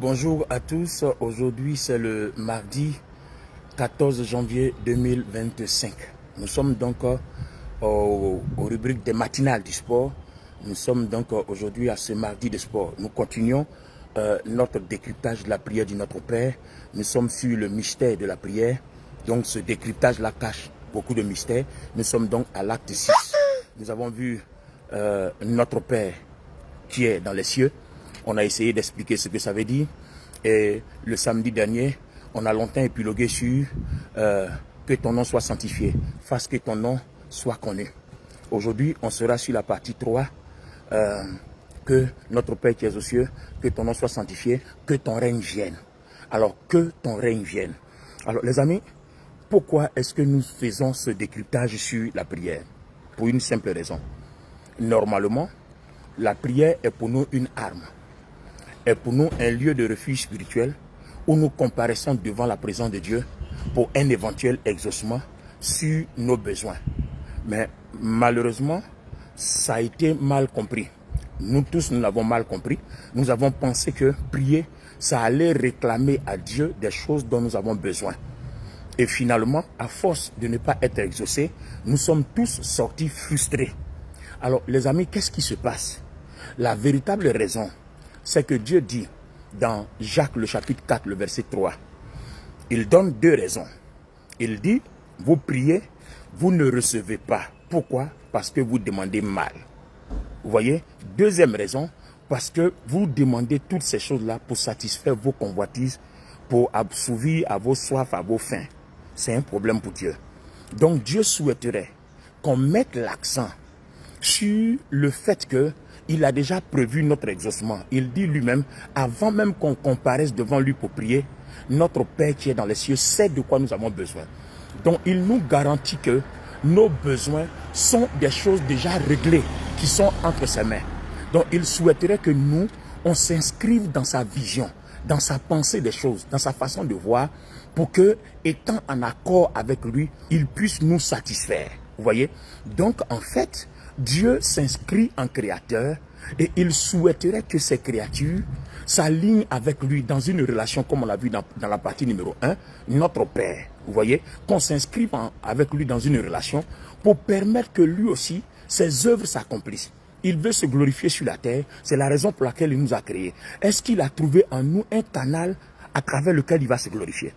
Bonjour à tous, aujourd'hui c'est le mardi 14 janvier 2025. Nous sommes donc aux rubriques des matinales du sport. Nous sommes donc aujourd'hui à ce mardi de sport. Nous continuons notre décryptage de la prière du Notre Père. Nous sommes sur le mystère de la prière. Donc ce décryptage-là cache beaucoup de mystères. Nous sommes donc à l'acte 6. Nous avons vu Notre Père qui est dans les cieux. On a essayé d'expliquer ce que ça veut dire. Et le samedi dernier, on a longtemps épilogué sur que ton nom soit sanctifié, fasse que ton nom soit connu. Aujourd'hui, on sera sur la partie 3, que notre Père qui est aux cieux, que ton nom soit sanctifié, que ton règne vienne. Alors, que ton règne vienne. Alors, les amis, pourquoi est-ce que nous faisons ce décryptage sur la prière? Pour une simple raison. Normalement, la prière est pour nous une arme. Est pour nous un lieu de refuge spirituel où nous comparaissons devant la présence de Dieu pour un éventuel exaucement sur nos besoins. Mais malheureusement, ça a été mal compris. Nous tous, nous l'avons mal compris. Nous avons pensé que prier, ça allait réclamer à Dieu des choses dont nous avons besoin. Et finalement, à force de ne pas être exaucés, nous sommes tous sortis frustrés. Alors, les amis, qu'est-ce qui se passe? La véritable raison, c'est que Dieu dit dans Jacques le chapitre 4, le verset 3, il donne deux raisons. Il dit, vous priez, vous ne recevez pas. Pourquoi? Parce que vous demandez mal. Vous voyez? Deuxième raison, parce que vous demandez toutes ces choses-là pour satisfaire vos convoitises, pour assouvir à vos soifs, à vos faims. C'est un problème pour Dieu. Donc Dieu souhaiterait qu'on mette l'accent sur le fait que il a déjà prévu notre exaucement. Il dit lui-même, avant même qu'on comparaisse devant lui pour prier, notre Père qui est dans les cieux sait de quoi nous avons besoin. Donc il nous garantit que nos besoins sont des choses déjà réglées, qui sont entre ses mains. Donc il souhaiterait que nous, on s'inscrive dans sa vision, dans sa pensée des choses, dans sa façon de voir, pour que, étant en accord avec lui, il puisse nous satisfaire. Vous voyez? Donc en fait, Dieu s'inscrit en créateur et il souhaiterait que ces créatures s'alignent avec lui dans une relation comme on l'a vu dans la partie numéro 1, notre Père. Vous voyez, qu'on s'inscrive avec lui dans une relation pour permettre que lui aussi, ses œuvres s'accomplissent. Il veut se glorifier sur la terre, c'est la raison pour laquelle il nous a créés. Est-ce qu'il a trouvé en nous un canal à travers lequel il va se glorifier?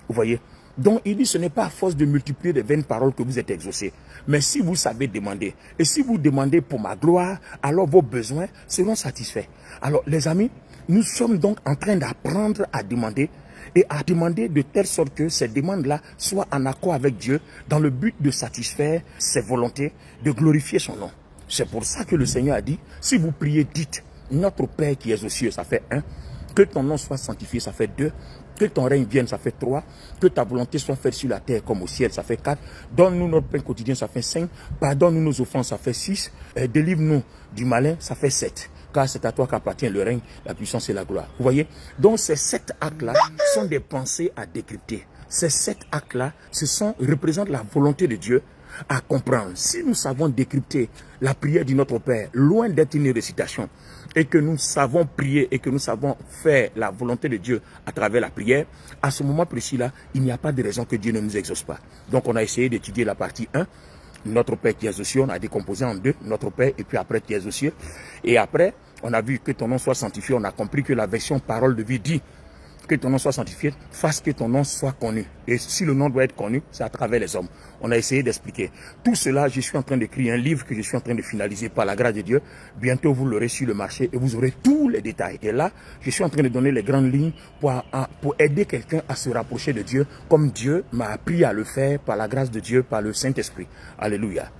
Vous voyez? Donc il dit, ce n'est pas à force de multiplier des vaines paroles que vous êtes exaucés. Mais si vous savez demander, et si vous demandez pour ma gloire, alors vos besoins seront satisfaits. Alors les amis, nous sommes donc en train d'apprendre à demander, et à demander de telle sorte que ces demandes-là soient en accord avec Dieu, dans le but de satisfaire ses volontés, de glorifier son nom. C'est pour ça que le Seigneur a dit, si vous priez, dites, notre Père qui est aux cieux, ça fait 1, que ton nom soit sanctifié, ça fait 2, que ton règne vienne, ça fait 3. Que ta volonté soit faite sur la terre comme au ciel, ça fait 4. Donne-nous notre pain quotidien, ça fait 5. Pardonne-nous nos offenses, ça fait 6. Délivre-nous du malin, ça fait 7. Car c'est à toi qu'appartient le règne, la puissance et la gloire. Vous voyez? Donc ces 7 actes-là sont des pensées à décrypter. Ces 7 actes-là, représentent la volonté de Dieu à comprendre. Si nous savons décrypter la prière du Notre Père, loin d'être une récitation, et que nous savons prier et que nous savons faire la volonté de Dieu à travers la prière, à ce moment précis-là, il n'y a pas de raison que Dieu ne nous exauce pas. Donc on a essayé d'étudier la partie 1, notre Père qui est aux cieux, on a décomposé en 2, notre Père et puis après qui est aux cieux. Et après, on a vu que ton nom soit sanctifié, on a compris que la version parole de vie dit que ton nom soit sanctifié, fasse que ton nom soit connu. Et si le nom doit être connu, c'est à travers les hommes. On a essayé d'expliquer. Tout cela, je suis en train d'écrire un livre que je suis en train de finaliser par la grâce de Dieu. Bientôt, vous l'aurez sur le marché et vous aurez tous les détails. Et là, je suis en train de donner les grandes lignes pour aider quelqu'un à se rapprocher de Dieu comme Dieu m'a appris à le faire par la grâce de Dieu, par le Saint-Esprit. Alléluia.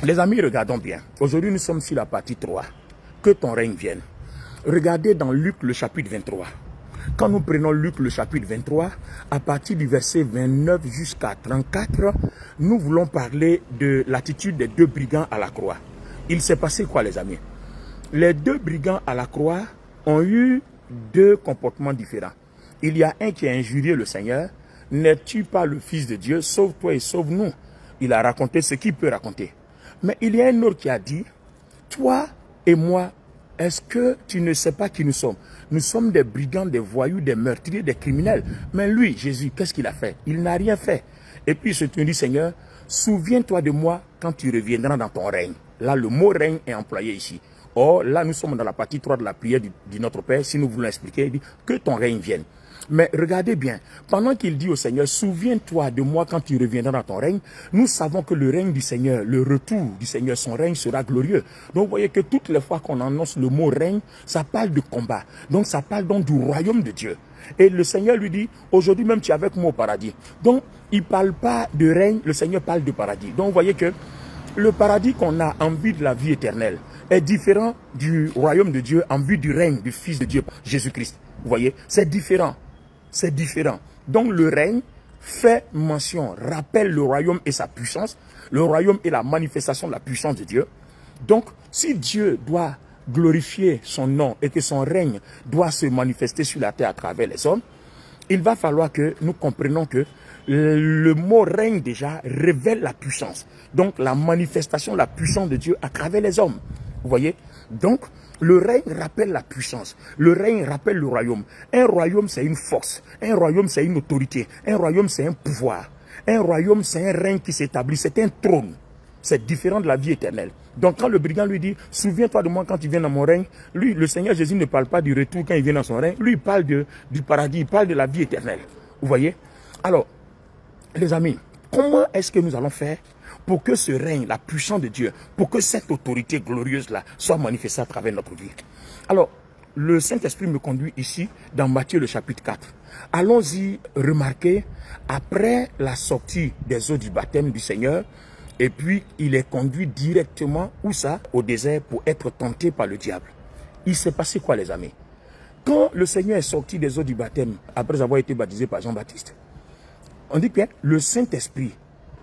Les amis, regardons bien. Aujourd'hui, nous sommes sur la partie 3. Que ton règne vienne. Regardez dans Luc le chapitre 23. Quand nous prenons Luc le chapitre 23, à partir du verset 29 jusqu'à 34, nous voulons parler de l'attitude des 2 brigands à la croix. Il s'est passé quoi, les amis? Les 2 brigands à la croix ont eu 2 comportements différents. Il y a un qui a injurié le Seigneur. N'es-tu pas le Fils de Dieu? Sauve-toi et sauve-nous. Il a raconté ce qu'il peut raconter. Mais il y a un autre qui a dit, toi et moi, est-ce que tu ne sais pas qui nous sommes? Nous sommes des brigands, des voyous, des meurtriers, des criminels. Mais lui, Jésus, qu'est-ce qu'il a fait? Il n'a rien fait. Et puis il se dit, Seigneur, souviens-toi de moi quand tu reviendras dans ton règne. Là, le mot règne est employé ici. Or, là, nous sommes dans la partie 3 de la prière du Notre Père. Si nous voulons expliquer, il dit que ton règne vienne. Mais regardez bien, pendant qu'il dit au Seigneur, souviens-toi de moi quand tu reviendras dans ton règne, nous savons que le règne du Seigneur, le retour du Seigneur, son règne sera glorieux. Donc vous voyez que toutes les fois qu'on annonce le mot règne, ça parle de combat. Donc ça parle donc du royaume de Dieu. Et le Seigneur lui dit, aujourd'hui même tu es avec moi au paradis. Donc il ne parle pas de règne, le Seigneur parle de paradis. Donc vous voyez que le paradis qu'on a en vue de la vie éternelle est différent du royaume de Dieu en vue du règne du Fils de Dieu, Jésus-Christ. Vous voyez, c'est différent. C'est différent. Donc le règne fait mention, rappelle le royaume et sa puissance. Le royaume est la manifestation de la puissance de Dieu. Donc si Dieu doit glorifier son nom et que son règne doit se manifester sur la terre à travers les hommes, il va falloir que nous comprenions que le mot règne déjà révèle la puissance. Donc la manifestation de la puissance de Dieu à travers les hommes. Vous voyez? Donc le règne rappelle la puissance. Le règne rappelle le royaume. Un royaume, c'est une force. Un royaume, c'est une autorité. Un royaume, c'est un pouvoir. Un royaume, c'est un règne qui s'établit. C'est un trône. C'est différent de la vie éternelle. Donc quand le brigand lui dit, souviens-toi de moi quand tu viens dans mon règne, lui, le Seigneur Jésus ne parle pas du retour quand il vient dans son règne. Lui, il parle du paradis, il parle de la vie éternelle. Vous voyez? Alors, les amis, comment est-ce que nous allons faire pour que ce règne, la puissance de Dieu, pour que cette autorité glorieuse-là soit manifestée à travers notre vie? Alors, le Saint-Esprit me conduit ici dans Matthieu le chapitre 4. Allons-y remarquer, après la sortie des eaux du baptême du Seigneur, et puis il est conduit directement, où ça? Au désert pour être tenté par le diable. Il s'est passé quoi, les amis? Quand le Seigneur est sorti des eaux du baptême, après avoir été baptisé par Jean-Baptiste, on dit que le Saint-Esprit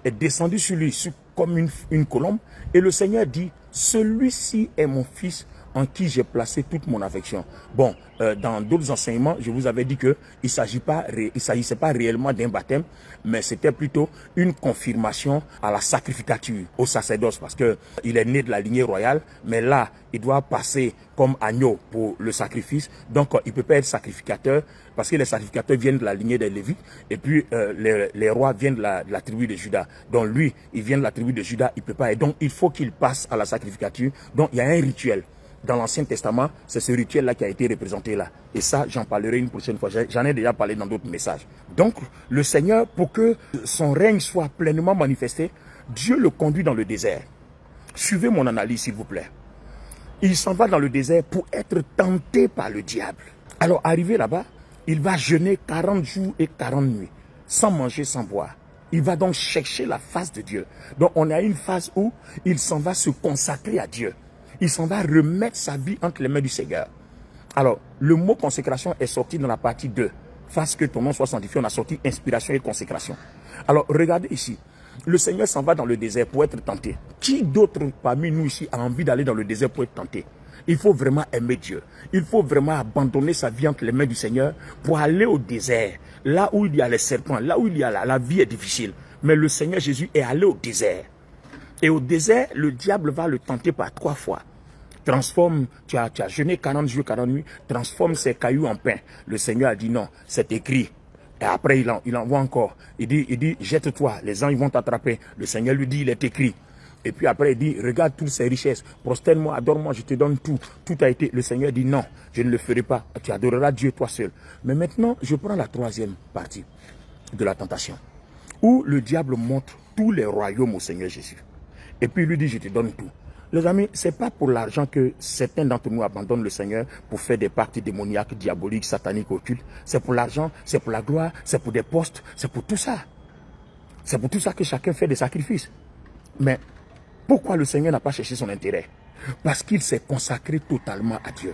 est descendu sur lui comme une colombe. Et le Seigneur dit, celui-ci est mon fils en qui j'ai placé toute mon affection. Bon, dans d'autres enseignements, je vous avais dit qu'il ne s'agissait pas réellement d'un baptême, mais c'était plutôt une confirmation à la sacrificature, au sacerdoce, parce qu'il est né de la lignée royale, mais là, il doit passer comme agneau pour le sacrifice. Donc, il ne peut pas être sacrificateur, parce que les sacrificateurs viennent de la lignée des Lévites, et puis les rois viennent de la tribu de Juda. Donc lui, il vient de la tribu de Juda, il ne peut pas être. Donc il faut qu'il passe à la sacrificature. Donc il y a un rituel. Dans l'Ancien Testament, c'est ce rituel-là qui a été représenté là. Et ça, j'en parlerai une prochaine fois. J'en ai déjà parlé dans d'autres messages. Donc, le Seigneur, pour que son règne soit pleinement manifesté, Dieu le conduit dans le désert. Suivez mon analyse, s'il vous plaît. Il s'en va dans le désert pour être tenté par le diable. Alors, arrivé là-bas, il va jeûner 40 jours et 40 nuits, sans manger, sans boire. Il va donc chercher la face de Dieu. Donc, on a une phase où il s'en va se consacrer à Dieu. Il s'en va remettre sa vie entre les mains du Seigneur. Alors, le mot consécration est sorti dans la partie 2. Fasse que ton nom soit sanctifié, on a sorti inspiration et consécration. Alors, regardez ici. Le Seigneur s'en va dans le désert pour être tenté. Qui d'autre parmi nous ici a envie d'aller dans le désert pour être tenté? Il faut vraiment aimer Dieu. Il faut vraiment abandonner sa vie entre les mains du Seigneur pour aller au désert. Là où il y a les serpents, là où il y a la vie est difficile. Mais le Seigneur Jésus est allé au désert. Et au désert, le diable va le tenter par 3 fois. Transforme, tu as jeûné 40 jours, 40 nuits, transforme ces cailloux en pain. Le Seigneur a dit non, c'est écrit. Et après, il envoie encore. Il dit, jette-toi, les anges vont t'attraper. Le Seigneur lui dit, il est écrit. Et puis après, il dit, regarde toutes ces richesses, prosterne-moi, adore-moi, je te donne tout. Tout a été. Le Seigneur dit, non, je ne le ferai pas. Tu adoreras Dieu toi seul. Mais maintenant, je prends la 3e partie de la tentation, où le diable montre tous les royaumes au Seigneur Jésus. Et puis il lui dit, je te donne tout. Les amis, ce n'est pas pour l'argent que certains d'entre nous abandonnent le Seigneur pour faire des pactes démoniaques, diaboliques, sataniques, occultes. C'est pour l'argent, c'est pour la gloire, c'est pour des postes, c'est pour tout ça. C'est pour tout ça que chacun fait des sacrifices. Mais pourquoi le Seigneur n'a pas cherché son intérêt? Parce qu'il s'est consacré totalement à Dieu.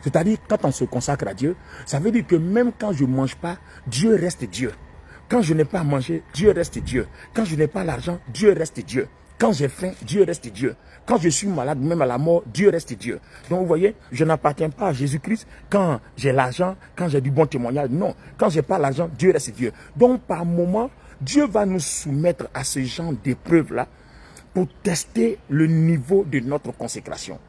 C'est-à-dire, quand on se consacre à Dieu, ça veut dire que même quand je ne mange pas, Dieu reste Dieu. Quand je n'ai pas à manger, Dieu reste Dieu. Quand je n'ai pas l'argent, Dieu reste Dieu. Quand j'ai faim, Dieu reste Dieu. Quand je suis malade, même à la mort, Dieu reste Dieu. Donc vous voyez, je n'appartiens pas à Jésus-Christ quand j'ai l'argent, quand j'ai du bon témoignage. Non, quand je n'ai pas l'argent, Dieu reste Dieu. Donc par moment, Dieu va nous soumettre à ce genre d'épreuves-là pour tester le niveau de notre consécration.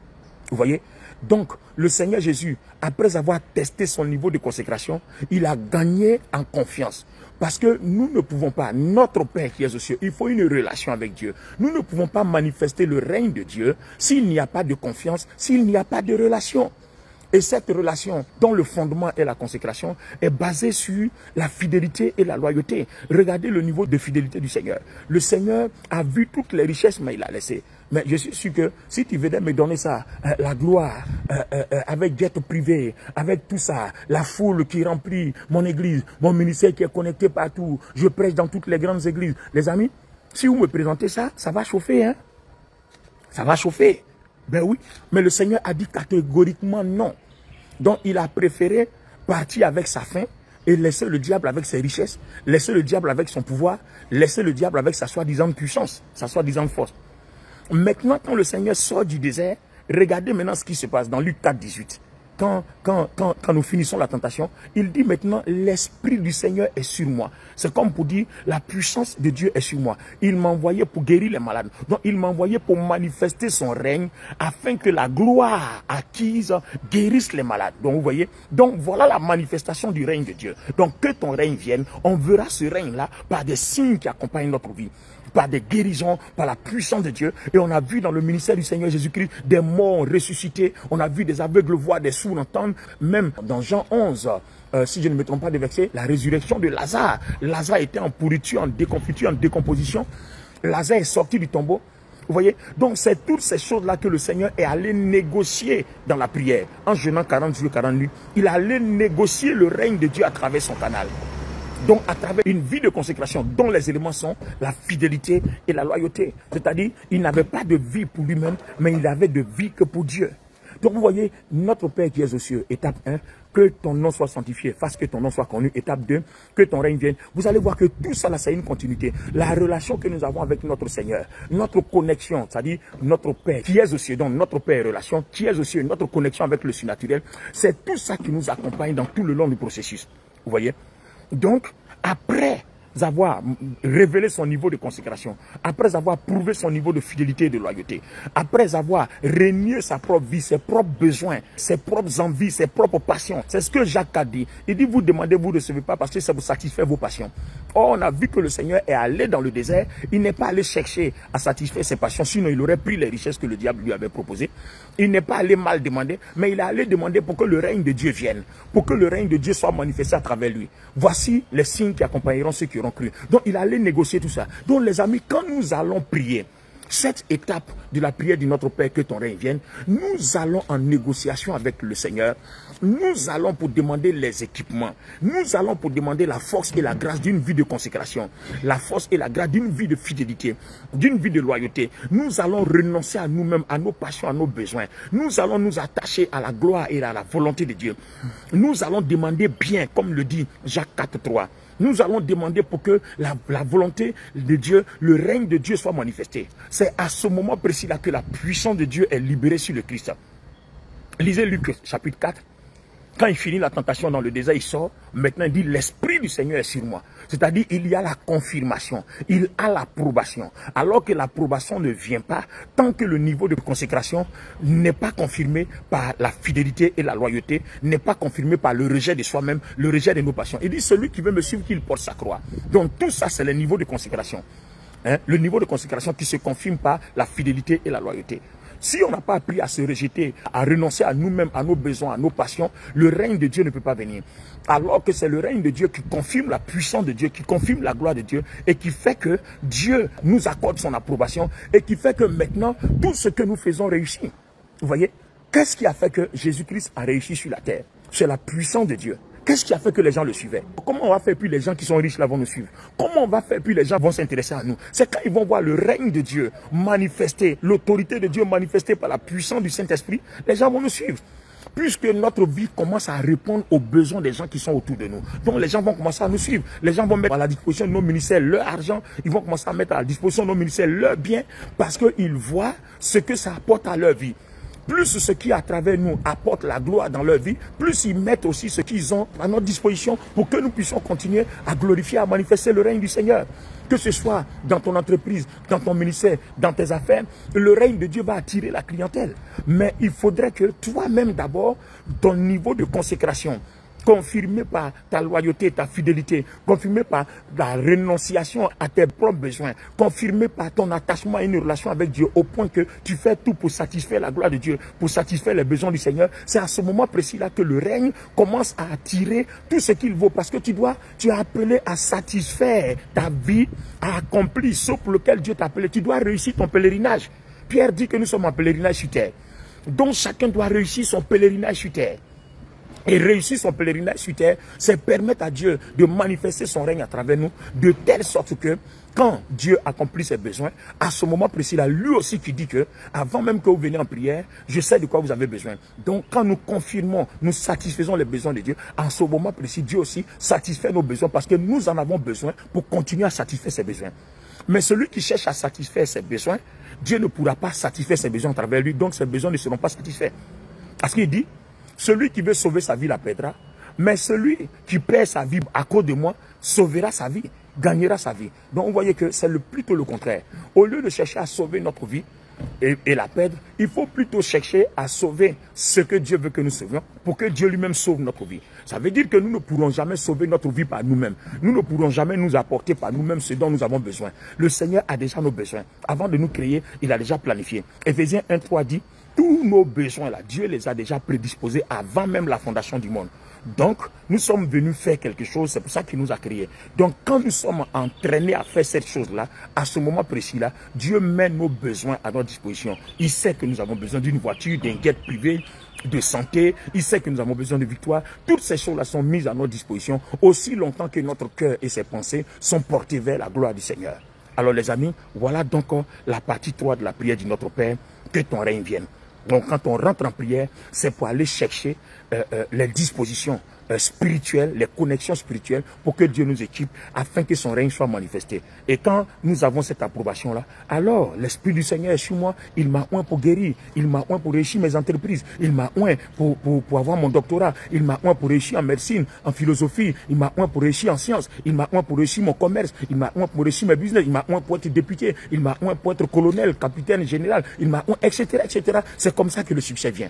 Vous voyez, Donc, le Seigneur Jésus, après avoir testé son niveau de consécration, il a gagné en confiance. Parce que nous ne pouvons pas, notre Père qui est aux cieux, il faut une relation avec Dieu. Nous ne pouvons pas manifester le règne de Dieu s'il n'y a pas de confiance, s'il n'y a pas de relation. Et cette relation, dont le fondement est la consécration, est basée sur la fidélité et la loyauté. Regardez le niveau de fidélité du Seigneur. Le Seigneur a vu toutes les richesses, mais il a laissé. Mais je suis sûr que si tu venais me donner ça, la gloire, avec jet privé, avec tout ça, la foule qui remplit mon église, mon ministère qui est connecté partout, je prêche dans toutes les grandes églises. Les amis, si vous me présentez ça, ça va chauffer, hein? Ça va chauffer. Ben oui, mais le Seigneur a dit catégoriquement non. Donc il a préféré partir avec sa faim et laisser le diable avec ses richesses, laisser le diable avec son pouvoir, laisser le diable avec sa soi-disant puissance, sa soi-disant force. Maintenant, quand le Seigneur sort du désert, regardez maintenant ce qui se passe dans Luc 4, 18. Quand nous finissons la tentation, il dit maintenant, l'Esprit du Seigneur est sur moi. C'est comme pour dire, la puissance de Dieu est sur moi. Il m'a envoyé pour guérir les malades. Donc, il m'a envoyé pour manifester son règne, afin que la gloire acquise guérisse les malades. Donc, vous voyez, donc voilà la manifestation du règne de Dieu. Donc, que ton règne vienne, on verra ce règne-là par des signes qui accompagnent notre vie, par des guérisons, par la puissance de Dieu. Et on a vu dans le ministère du Seigneur Jésus-Christ des morts ressuscités, on a vu des aveugles voir, des sourds entendre, même dans Jean 11, si je ne me trompe pas de verset, la résurrection de Lazare. Lazare était en pourriture, en déconfiture, en décomposition. Lazare est sorti du tombeau. Vous voyez? Donc c'est toutes ces choses-là que le Seigneur est allé négocier dans la prière. En jeûnant 40 jours, 40 nuits, il allait négocier le règne de Dieu à travers son canal. Donc, à travers une vie de consécration dont les éléments sont la fidélité et la loyauté. C'est-à-dire, il n'avait pas de vie pour lui-même, mais il avait de vie que pour Dieu. Donc, vous voyez, notre Père qui est aux cieux, étape 1, que ton nom soit sanctifié, fasse que ton nom soit connu. Étape 2, que ton règne vienne. Vous allez voir que tout ça, là, c'est une continuité. La relation que nous avons avec notre Seigneur, notre connexion, c'est-à-dire notre Père qui est aux cieux, donc notre Père relation, qui est aux cieux, notre connexion avec le surnaturel, c'est tout ça qui nous accompagne dans tout le long du processus. Vous voyez? Donc, après avoir révélé son niveau de consécration, après avoir prouvé son niveau de fidélité et de loyauté, après avoir régné sa propre vie, ses propres besoins, ses propres envies, ses propres passions. C'est ce que Jacques a dit. Il dit, vous demandez, vous ne recevez pas parce que ça vous satisfait vos passions. Or, on a vu que le Seigneur est allé dans le désert. Il n'est pas allé chercher à satisfaire ses passions, sinon il aurait pris les richesses que le diable lui avait proposées. Il n'est pas allé mal demander, mais il est allé demander pour que le règne de Dieu vienne, pour que le règne de Dieu soit manifesté à travers lui. Voici les signes qui accompagneront ceux qui auront cru. Donc, il allait négocier tout ça. Donc, les amis, quand nous allons prier, cette étape de la prière de notre Père, que ton règne vienne, nous allons en négociation avec le Seigneur. Nous allons pour demander les équipements. Nous allons pour demander la force et la grâce d'une vie de consécration. La force et la grâce d'une vie de fidélité, d'une vie de loyauté. Nous allons renoncer à nous-mêmes, à nos passions, à nos besoins. Nous allons nous attacher à la gloire et à la volonté de Dieu. Nous allons demander bien, comme le dit Jacques 4:3. Nous allons demander pour que la volonté de Dieu, le règne de Dieu soit manifesté. C'est à ce moment précis-là que la puissance de Dieu est libérée sur le Christ. Lisez Luc chapitre 4. Quand il finit la tentation dans le désert, il sort. Maintenant, il dit, l'Esprit du Seigneur est sur moi. C'est-à-dire, il y a la confirmation. Il a l'approbation. Alors que l'approbation ne vient pas, tant que le niveau de consécration n'est pas confirmé par la fidélité et la loyauté, n'est pas confirmé par le rejet de soi-même, le rejet de nos passions. Il dit, celui qui veut me suivre, qu'il porte sa croix. Donc, tout ça, c'est le niveau de consécration. Hein? Le niveau de consécration qui se confirme par la fidélité et la loyauté. Si on n'a pas appris à se rejeter, à renoncer à nous-mêmes, à nos besoins, à nos passions, le règne de Dieu ne peut pas venir. Alors que c'est le règne de Dieu qui confirme la puissance de Dieu, qui confirme la gloire de Dieu et qui fait que Dieu nous accorde son approbation et qui fait que maintenant, tout ce que nous faisons réussit. Vous voyez? Qu'est-ce qui a fait que Jésus-Christ a réussi sur la terre? C'est la puissance de Dieu. Qu'est-ce qui a fait que les gens le suivaient? Comment on va faire puis les gens qui sont riches là vont nous suivre? Comment on va faire puis les gens vont s'intéresser à nous? C'est quand ils vont voir le règne de Dieu manifesté, l'autorité de Dieu manifestée par la puissance du Saint-Esprit, les gens vont nous suivre. Puisque notre vie commence à répondre aux besoins des gens qui sont autour de nous. Donc les gens vont commencer à nous suivre. Les gens vont mettre à la disposition de nos ministères leur argent. Ils vont commencer à mettre à la disposition de nos ministères leurs biens parce qu'ils voient ce que ça apporte à leur vie. plus ce qui à travers nous apporte la gloire dans leur vie, plus ils mettent aussi ce qu'ils ont à notre disposition pour que nous puissions continuer à glorifier, à manifester le règne du Seigneur. Que ce soit dans ton entreprise, dans ton ministère, dans tes affaires, le règne de Dieu va attirer la clientèle. Mais il faudrait que toi-même d'abord, ton niveau de consécration, confirmé par ta loyauté, ta fidélité, confirmé par la renonciation à tes propres besoins, confirmé par ton attachement à une relation avec Dieu, au point que tu fais tout pour satisfaire la gloire de Dieu, pour satisfaire les besoins du Seigneur. C'est à ce moment précis-là que le règne commence à attirer tout ce qu'il vaut, parce que tu es appelé à satisfaire ta vie, à accomplir ce pour lequel Dieu t'a appelé. Tu dois réussir ton pèlerinage. Pierre dit que nous sommes en pèlerinage sur terre. Donc chacun doit réussir son pèlerinage sur terre. Et réussir son pèlerinage sur terre, c'est permettre à Dieu de manifester son règne à travers nous, de telle sorte que quand Dieu accomplit ses besoins, à ce moment précis-là, lui aussi qui dit que, avant même que vous veniez en prière, je sais de quoi vous avez besoin. Donc quand nous confirmons, nous satisfaisons les besoins de Dieu, à ce moment précis, Dieu aussi satisfait nos besoins parce que nous en avons besoin pour continuer à satisfaire ses besoins. Mais celui qui cherche à satisfaire ses besoins, Dieu ne pourra pas satisfaire ses besoins à travers lui, donc ses besoins ne seront pas satisfaits. Parce qu'il dit, celui qui veut sauver sa vie la perdra, mais celui qui perd sa vie à cause de moi sauvera sa vie, gagnera sa vie. Donc vous voyez que c'est plutôt le contraire. Au lieu de chercher à sauver notre vie et la perdre, il faut plutôt chercher à sauver ce que Dieu veut que nous sauvions pour que Dieu lui-même sauve notre vie. Ça veut dire que nous ne pourrons jamais sauver notre vie par nous-mêmes. Nous ne pourrons jamais nous apporter par nous-mêmes ce dont nous avons besoin. Le Seigneur a déjà nos besoins. Avant de nous créer, il a déjà planifié. Éphésiens 1:3 dit, tous nos besoins là, Dieu les a déjà prédisposés avant même la fondation du monde. Donc, nous sommes venus faire quelque chose, c'est pour ça qu'il nous a créés. Donc, quand nous sommes entraînés à faire cette chose-là, à ce moment précis-là, Dieu met nos besoins à notre disposition. Il sait que nous avons besoin d'une voiture, d'un guet privé, de santé, il sait que nous avons besoin de victoire. Toutes ces choses-là sont mises à notre disposition aussi longtemps que notre cœur et ses pensées sont portés vers la gloire du Seigneur. Alors les amis, voilà donc la partie 3 de la prière de notre Père, que ton règne vienne. Donc quand on rentre en prière, c'est pour aller chercher les dispositions spirituelles, les connexions spirituelles pour que Dieu nous équipe afin que son règne soit manifesté. Et quand nous avons cette approbation-là, alors l'Esprit du Seigneur est sur moi, il m'a oint pour guérir, il m'a oint pour réussir mes entreprises, il m'a oint pour avoir mon doctorat, il m'a oint pour réussir en médecine, en philosophie, il m'a oint pour réussir en sciences, il m'a oint pour réussir mon commerce, il m'a oint pour réussir mes business, il m'a oint pour être député, il m'a oint pour être colonel, capitaine, général, il m'a oint, etc., etc. C'est comme ça que le succès vient.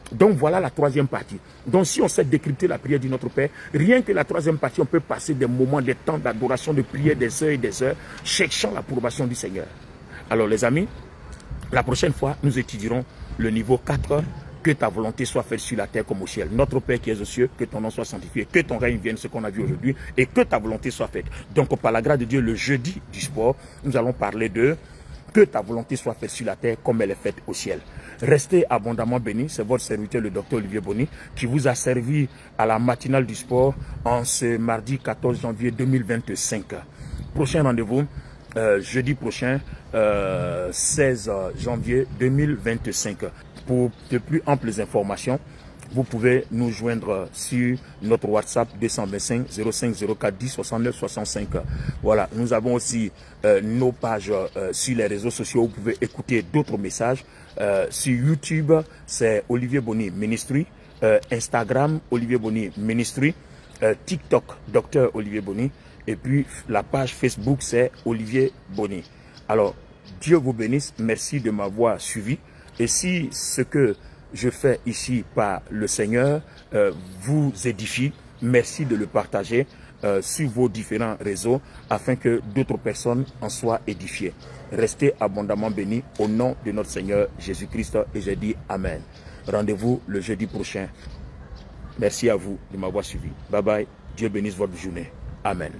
Donc voilà la troisième partie. Donc si on sait décrypter la prière de notre Père, rien que la troisième partie, on peut passer des moments, des temps d'adoration, de prière, des heures, cherchant l'approbation du Seigneur. Alors les amis, la prochaine fois, nous étudierons le niveau 4, que ta volonté soit faite sur la terre comme au ciel. Notre Père qui es aux cieux, que ton nom soit sanctifié, que ton règne vienne, ce qu'on a vu aujourd'hui, et que ta volonté soit faite. Donc par la grâce de Dieu, le jeudi du sport, nous allons parler de que ta volonté soit faite sur la terre comme elle est faite au ciel. Restez abondamment bénis. C'est votre serviteur, le docteur Olivier Boni, qui vous a servi à la matinale du sport en ce mardi 14 janvier 2025. Prochain rendez-vous, jeudi prochain, 16 janvier 2025. Pour de plus amples informations, vous pouvez nous joindre sur notre WhatsApp 225 05 04 10 69 65. Voilà, nous avons aussi nos pages sur les réseaux sociaux où vous pouvez écouter d'autres messages. Sur YouTube, c'est Olivier Boni Ministry. Instagram, Olivier Boni Ministry. TikTok, Docteur Olivier Boni. Et puis la page Facebook, c'est Olivier Boni. Alors, Dieu vous bénisse. Merci de m'avoir suivi. Et si ce que je fais ici par le Seigneur vous édifie, merci de le partager sur vos différents réseaux afin que d'autres personnes en soient édifiées. Restez abondamment bénis au nom de notre Seigneur Jésus-Christ et je dis Amen. Rendez-vous le jeudi prochain. Merci à vous de m'avoir suivi. Bye bye. Dieu bénisse votre journée. Amen.